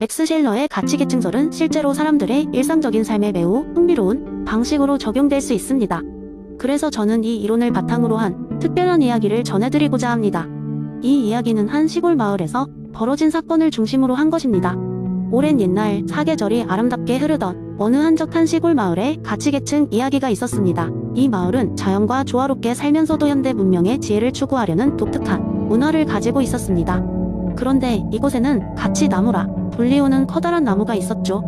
맥스 셸러의 가치 계층설은 실제로 사람들의 일상적인 삶에 매우 흥미로운 방식으로 적용될 수 있습니다. 그래서 저는 이 이론을 바탕으로 한 특별한 이야기를 전해드리고자 합니다. 이 이야기는 한 시골 마을에서 벌어진 사건을 중심으로 한 것입니다. 오랜 옛날 사계절이 아름답게 흐르던 어느 한적한 시골 마을에 가치계층 이야기가 있었습니다. 이 마을은 자연과 조화롭게 살면서도 현대 문명의 지혜를 추구하려는 독특한 문화를 가지고 있었습니다. 그런데 이곳에는 가치나무라 불리우는 커다란 나무가 있었죠.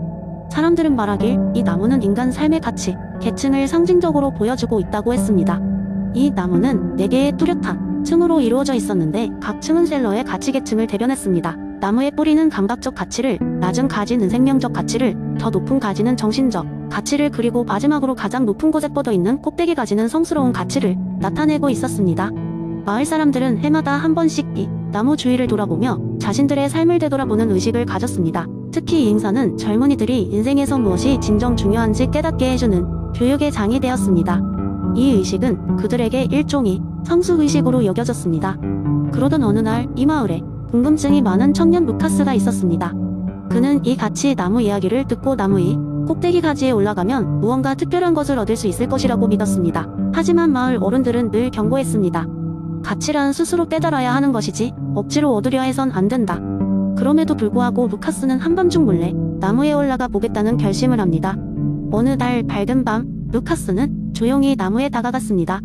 사람들은 말하길 이 나무는 인간 삶의 가치, 계층을 상징적으로 보여주고 있다고 했습니다. 이 나무는 4개의 뚜렷한 층으로 이루어져 있었는데 각 층은 셸러의 가치 계층을 대변했습니다. 나무의 뿌리는 감각적 가치를, 낮은 가지는 생명적 가치를, 더 높은 가지는 정신적 가치를, 그리고 마지막으로 가장 높은 곳에 뻗어 있는 꼭대기 가지는 성스러운 가치를 나타내고 있었습니다. 마을 사람들은 해마다 한 번씩 이 나무 주위를 돌아보며 자신들의 삶을 되돌아보는 의식을 가졌습니다. 특히 이 행사는 젊은이들이 인생에서 무엇이 진정 중요한지 깨닫게 해주는 교육의 장이 되었습니다. 이 의식은 그들에게 일종의 성수의식으로 여겨졌습니다. 그러던 어느 날 이 마을에 궁금증이 많은 청년 루카스가 있었습니다. 그는 이 가치 나무 이야기를 듣고 나무의 꼭대기 가지에 올라가면 무언가 특별한 것을 얻을 수 있을 것이라고 믿었습니다. 하지만 마을 어른들은 늘 경고했습니다. 가치란 스스로 깨달아야 하는 것이지 억지로 얻으려 해선 안 된다. 그럼에도 불구하고 루카스는 한밤중 몰래 나무에 올라가 보겠다는 결심을 합니다. 어느 날 밝은 밤 루카스는 조용히 나무에 다가갔습니다.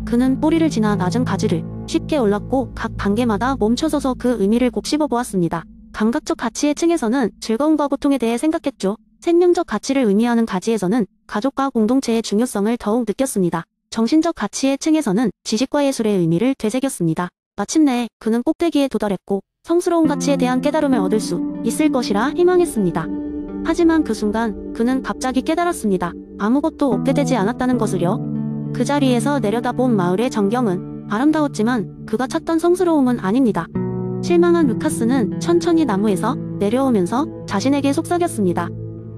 그는 뿌리를 지나 낮은 가지를 쉽게 올랐고 각 단계마다 멈춰서서 그 의미를 곱씹어 보았습니다. 감각적 가치의 층에서는 즐거움과 고통에 대해 생각했죠. 생명적 가치를 의미하는 가지에서는 가족과 공동체의 중요성을 더욱 느꼈습니다. 정신적 가치의 층에서는 지식과 예술의 의미를 되새겼습니다. 마침내 그는 꼭대기에 도달했고 성스러운 가치에 대한 깨달음을 얻을 수 있을 것이라 희망했습니다. 하지만 그 순간 그는 갑자기 깨달았습니다. 아무것도 얻게 되지 않았다는 것을요. 그 자리에서 내려다본 마을의 전경은 아름다웠지만 그가 찾던 성스러움은 아닙니다. 실망한 루카스는 천천히 나무에서 내려오면서 자신에게 속삭였습니다.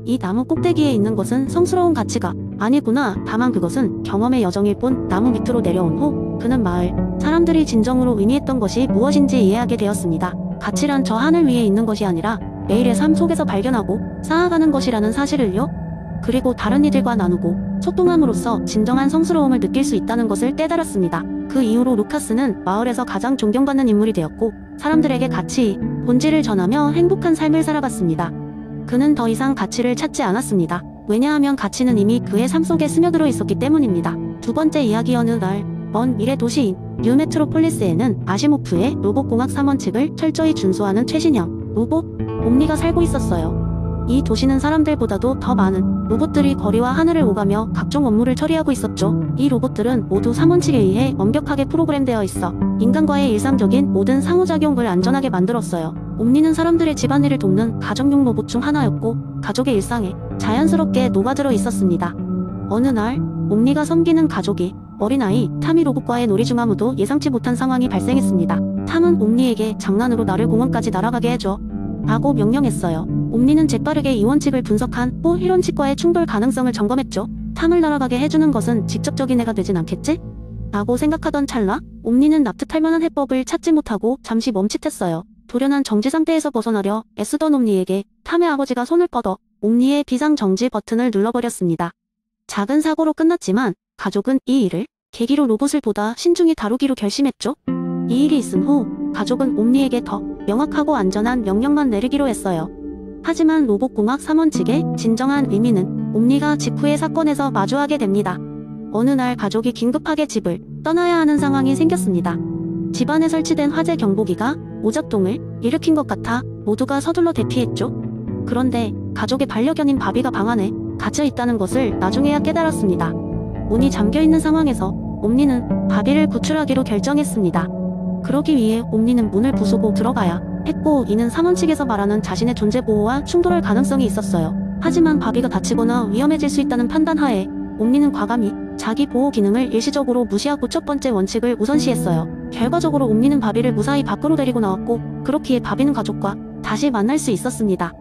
이 나무 꼭대기에 있는 것은 성스러운 가치가 아니구나. 다만 그것은 경험의 여정일 뿐. 나무 밑으로 내려온 후 그는 마을 사람들이 진정으로 의미했던 것이 무엇인지 이해하게 되었습니다. 가치란 저 하늘 위에 있는 것이 아니라 매일의 삶 속에서 발견하고 쌓아가는 것이라는 사실을요. 그리고 다른 이들과 나누고 소통함으로써 진정한 성스러움을 느낄 수 있다는 것을 깨달았습니다. 그 이후로 루카스는 마을에서 가장 존경받는 인물이 되었고 사람들에게 가치의 본질을 전하며 행복한 삶을 살아갔습니다. 그는 더 이상 가치를 찾지 않았습니다. 왜냐하면 가치는 이미 그의 삶 속에 스며들어 있었기 때문입니다. 두 번째 이야기. 어느 날 먼 미래 도시인 뉴메트로폴리스에는 아시모프의 로봇공학 3원칙을 철저히 준수하는 최신형 로봇 옴니가 살고 있었어요. 이 도시는 사람들보다도 더 많은 로봇들이 거리와 하늘을 오가며 각종 업무를 처리하고 있었죠. 이 로봇들은 모두 3원칙에 의해 완벽하게 프로그램되어 있어 인간과의 일상적인 모든 상호작용을 안전하게 만들었어요. 옴니는 사람들의 집안일을 돕는 가정용 로봇 중 하나였고 가족의 일상에 자연스럽게 녹아들어 있었습니다. 어느 날 옴니가 섬기는 가족이 어린아이 타미 로봇과의 놀이 중 아무도 예상치 못한 상황이 발생했습니다. 탐은 옴니에게 장난으로 나를 공원까지 날아가게 해줘 라고 명령했어요. 옴니는 재빠르게 이 원칙을 분석한 후 1원칙과의 충돌 가능성을 점검했죠. 탐을 날아가게 해주는 것은 직접적인 해가 되진 않겠지? 라고 생각하던 찰나 옴니는 납득할 만한 해법을 찾지 못하고 잠시 멈칫했어요. 돌연한 정지 상태에서 벗어나려 애쓰던 옴니에게 탐의 아버지가 손을 뻗어 옴니의 비상정지 버튼을 눌러버렸습니다. 작은 사고로 끝났지만 가족은 이 일을 계기로 로봇을 보다 신중히 다루기로 결심했죠. 이 일이 있은 후 가족은 옴니에게 더 명확하고 안전한 명령만 내리기로 했어요. 하지만 로봇공학 3원칙의 진정한 의미는 옴니가 직후의 사건에서 마주하게 됩니다. 어느 날 가족이 긴급하게 집을 떠나야 하는 상황이 생겼습니다. 집안에 설치된 화재 경보기가 오작동을 일으킨 것 같아 모두가 서둘러 대피했죠. 그런데 가족의 반려견인 바비가 방 안에 갇혀 있다는 것을 나중에야 깨달았습니다. 문이 잠겨있는 상황에서 옴니는 바비를 구출하기로 결정했습니다. 그러기 위해 옴니는 문을 부수고 들어가야 했고 이는 3원칙에서 말하는 자신의 존재 보호와 충돌할 가능성이 있었어요. 하지만 바비가 다치거나 위험해질 수 있다는 판단하에 옴니는 과감히 자기 보호 기능을 일시적으로 무시하고 첫 번째 원칙을 우선시했어요. 결과적으로 옴니는 바비를 무사히 밖으로 데리고 나왔고 그렇기에 바비는 가족과 다시 만날 수 있었습니다.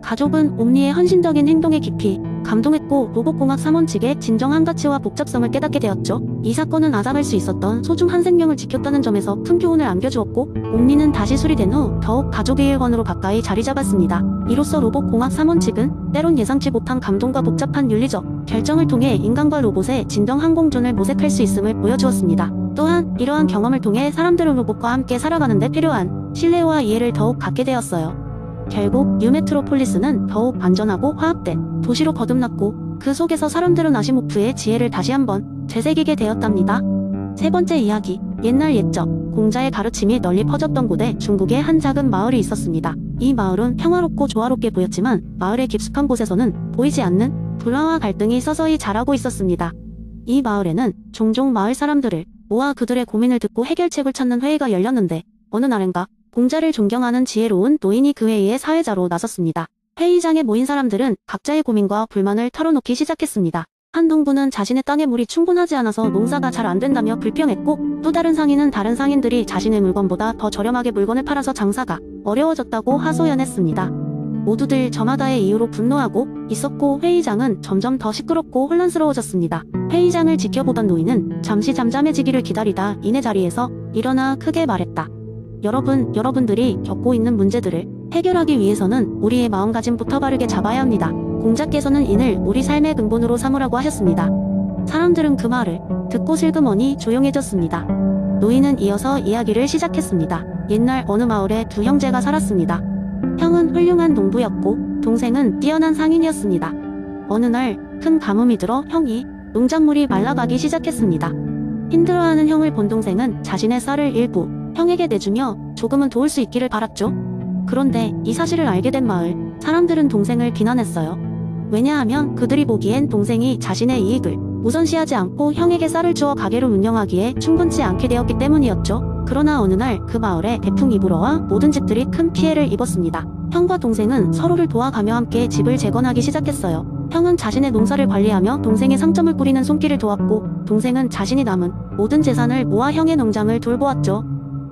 가족은 옴니의 헌신적인 행동에 깊이 감동했고 로봇공학 3원칙의 진정한 가치와 복잡성을 깨닫게 되었죠. 이 사건은 아잡할 수 있었던 소중한 생명을 지켰다는 점에서 큰 교훈을 안겨주었고, 옴니는 다시 수리된 후 더욱 가족의 일원으로 가까이 자리 잡았습니다. 이로써 로봇공학 3원 측은 때론 예상치 못한 감동과 복잡한 윤리적 결정을 통해 인간과 로봇의 진정 항공존을 모색할 수 있음을 보여주었습니다. 또한 이러한 경험을 통해 사람들은 로봇과 함께 살아가는 데 필요한 신뢰와 이해를 더욱 갖게 되었어요. 결국 뉴메트로폴리스는 더욱 안전하고 화합된 도시로 거듭났고, 그 속에서 사람들은 아시모프의 지혜를 다시 한번 되새기게 되었답니다. 세 번째 이야기, 옛날 옛적 공자의 가르침이 널리 퍼졌던 곳에 중국의 한 작은 마을이 있었습니다. 이 마을은 평화롭고 조화롭게 보였지만 마을의 깊숙한 곳에서는 보이지 않는 불화와 갈등이 서서히 자라고 있었습니다. 이 마을에는 종종 마을 사람들을 모아 그들의 고민을 듣고 해결책을 찾는 회의가 열렸는데, 어느 날인가 공자를 존경하는 지혜로운 노인이 그 회의의 사회자로 나섰습니다. 회의장에 모인 사람들은 각자의 고민과 불만을 털어놓기 시작했습니다. 한 농부는 자신의 땅에 물이 충분하지 않아서 농사가 잘 안 된다며 불평했고, 또 다른 상인은 다른 상인들이 자신의 물건보다 더 저렴하게 물건을 팔아서 장사가 어려워졌다고 하소연했습니다. 모두들 저마다의 이유로 분노하고 있었고, 회의장은 점점 더 시끄럽고 혼란스러워졌습니다. 회의장을 지켜보던 노인은 잠시 잠잠해지기를 기다리다 이내 자리에서 일어나 크게 말했다. 여러분들이 겪고 있는 문제들을 해결하기 위해서는 우리의 마음가짐부터 바르게 잡아야 합니다. 공자께서는 이를 우리 삶의 근본으로 삼으라고 하셨습니다. 사람들은 그 말을 듣고 슬그머니 조용해졌습니다. 노인은 이어서 이야기를 시작했습니다. 옛날 어느 마을에 두 형제가 살았습니다. 형은 훌륭한 농부였고 동생은 뛰어난 상인이었습니다. 어느 날 큰 가뭄이 들어 형이 농작물이 말라가기 시작했습니다. 힘들어하는 형을 본 동생은 자신의 쌀을 일부 형에게 내주며 조금은 도울 수 있기를 바랐죠. 그런데 이 사실을 알게 된 마을 사람들은 동생을 비난했어요. 왜냐하면 그들이 보기엔 동생이 자신의 이익을 우선시하지 않고 형에게 쌀을 주어 가게를 운영하기에 충분치 않게 되었기 때문이었죠. 그러나 어느 날 그 마을에 태풍이 불어와 모든 집들이 큰 피해를 입었습니다. 형과 동생은 서로를 도와가며 함께 집을 재건하기 시작했어요. 형은 자신의 농사를 관리하며 동생의 상점을 꾸리는 손길을 도왔고, 동생은 자신이 남은 모든 재산을 모아 형의 농장을 돌보았죠.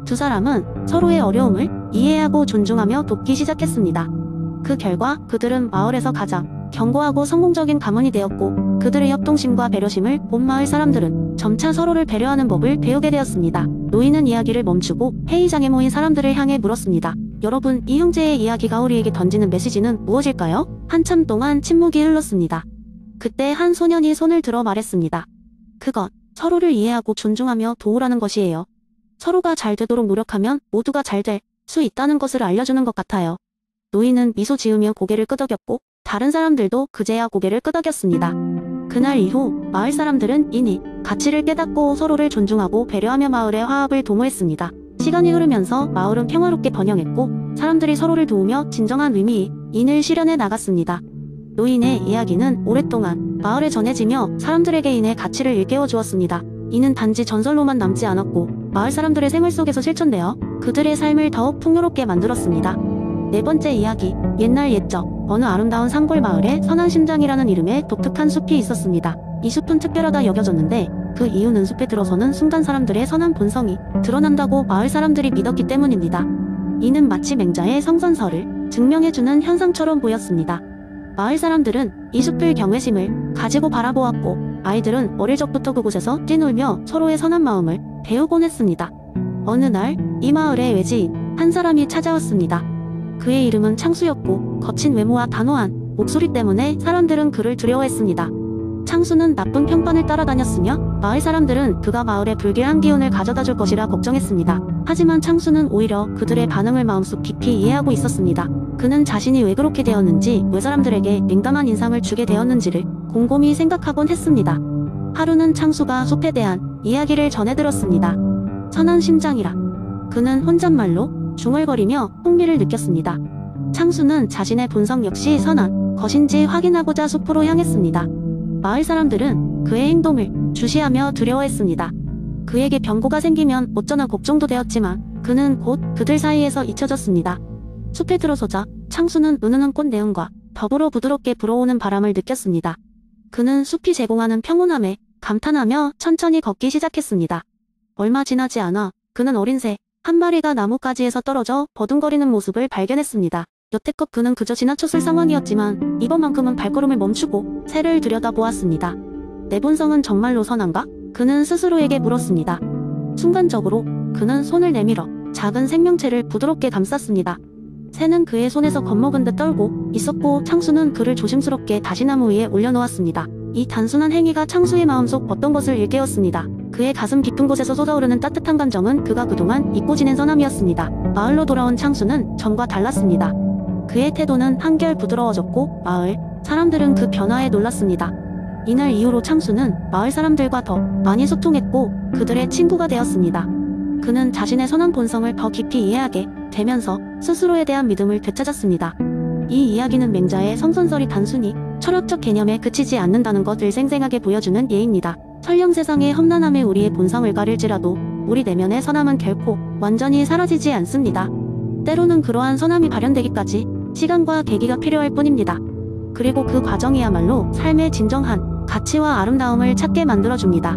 두 사람은 서로의 어려움을 이해하고 존중하며 돕기 시작했습니다. 그 결과 그들은 마을에서 가장 견고하고 성공적인 가문이 되었고, 그들의 협동심과 배려심을 본 마을 사람들은 점차 서로를 배려하는 법을 배우게 되었습니다. 노인은 이야기를 멈추고 회의장에 모인 사람들을 향해 물었습니다. 여러분, 이 형제의 이야기가 우리에게 던지는 메시지는 무엇일까요? 한참 동안 침묵이 흘렀습니다. 그때 한 소년이 손을 들어 말했습니다. 그건 서로를 이해하고 존중하며 도우라는 것이에요. 서로가 잘 되도록 노력하면 모두가 잘 될 수 있다는 것을 알려주는 것 같아요. 노인은 미소 지으며 고개를 끄덕였고, 다른 사람들도 그제야 고개를 끄덕였습니다. 그날 이후 마을 사람들은 이니 가치를 깨닫고 서로를 존중하고 배려하며 마을의 화합을 도모했습니다. 시간이 흐르면서 마을은 평화롭게 번영했고, 사람들이 서로를 도우며 진정한 의미의 인을 실현해 나갔습니다. 노인의 이야기는 오랫동안 마을에 전해지며 사람들에게 인의 가치를 일깨워 주었습니다. 이는 단지 전설로만 남지 않았고 마을 사람들의 생활 속에서 실천되어 그들의 삶을 더욱 풍요롭게 만들었습니다. 네 번째 이야기, 옛날 옛적 어느 아름다운 산골 마을에 선한심장이라는 이름의 독특한 숲이 있었습니다. 이 숲은 특별하다 여겨졌는데 그 이유는 숲에 들어서는 순간 사람들의 선한 본성이 드러난다고 마을 사람들이 믿었기 때문입니다. 이는 마치 맹자의 성선설을 증명해주는 현상처럼 보였습니다. 마을 사람들은 이 숲을 경외심을 가지고 바라보았고, 아이들은 어릴 적부터 그곳에서 뛰놀며 서로의 선한 마음을 배우곤 했습니다. 어느 날 이 마을의 외지인 한 사람이 찾아왔습니다. 그의 이름은 창수였고 거친 외모와 단호한 목소리 때문에 사람들은 그를 두려워했습니다. 창수는 나쁜 평판을 따라다녔으며 마을 사람들은 그가 마을에 불길한 기운을 가져다 줄 것이라 걱정했습니다. 하지만 창수는 오히려 그들의 반응을 마음속 깊이 이해하고 있었습니다. 그는 자신이 왜 그렇게 되었는지, 왜 사람들에게 민감한 인상을 주게 되었는지를 곰곰이 생각하곤 했습니다. 하루는 창수가 숲에 대한 이야기를 전해들었습니다. 선한 심장이라. 그는 혼잣말로 중얼거리며 흥미를 느꼈습니다. 창수는 자신의 본성 역시 선한 것인지 확인하고자 숲으로 향했습니다. 마을 사람들은 그의 행동을 주시하며 두려워했습니다. 그에게 변고가 생기면 어쩌나 걱정도 되었지만 그는 곧 그들 사이에서 잊혀졌습니다. 숲에 들어서자 창수는 은은한 꽃 내음과 더불어 부드럽게 불어오는 바람을 느꼈습니다. 그는 숲이 제공하는 평온함에 감탄하며 천천히 걷기 시작했습니다. 얼마 지나지 않아 그는 어린 새 한 마리가 나뭇가지에서 떨어져 버둥거리는 모습을 발견했습니다. 여태껏 그는 그저 지나쳤을 상황이었지만 이번만큼은 발걸음을 멈추고 새를 들여다보았습니다. 내 본성은 정말로 선한가? 그는 스스로에게 물었습니다. 순간적으로 그는 손을 내밀어 작은 생명체를 부드럽게 감쌌습니다. 새는 그의 손에서 겁먹은 듯 떨고 있었고 창수는 그를 조심스럽게 다시 나무 위에 올려놓았습니다. 이 단순한 행위가 창수의 마음속 어떤 것을 일깨웠습니다. 그의 가슴 깊은 곳에서 솟아오르는 따뜻한 감정은 그가 그동안 잊고 지낸 선함이었습니다. 마을로 돌아온 창수는 전과 달랐습니다. 그의 태도는 한결 부드러워졌고 마을 사람들은 그 변화에 놀랐습니다. 이날 이후로 창수는 마을 사람들과 더 많이 소통했고 그들의 친구가 되었습니다. 그는 자신의 선한 본성을 더 깊이 이해하게 되면서 스스로에 대한 믿음을 되찾았습니다. 이 이야기는 맹자의 성선설이 단순히 철학적 개념에 그치지 않는다는 것을 생생하게 보여주는 예입니다. 설령 세상의 험난함에 우리의 본성을 가릴지라도 우리 내면의 선함은 결코 완전히 사라지지 않습니다. 때로는 그러한 선함이 발현되기까지 시간과 계기가 필요할 뿐입니다. 그리고 그 과정이야말로 삶의 진정한 가치와 아름다움을 찾게 만들어줍니다.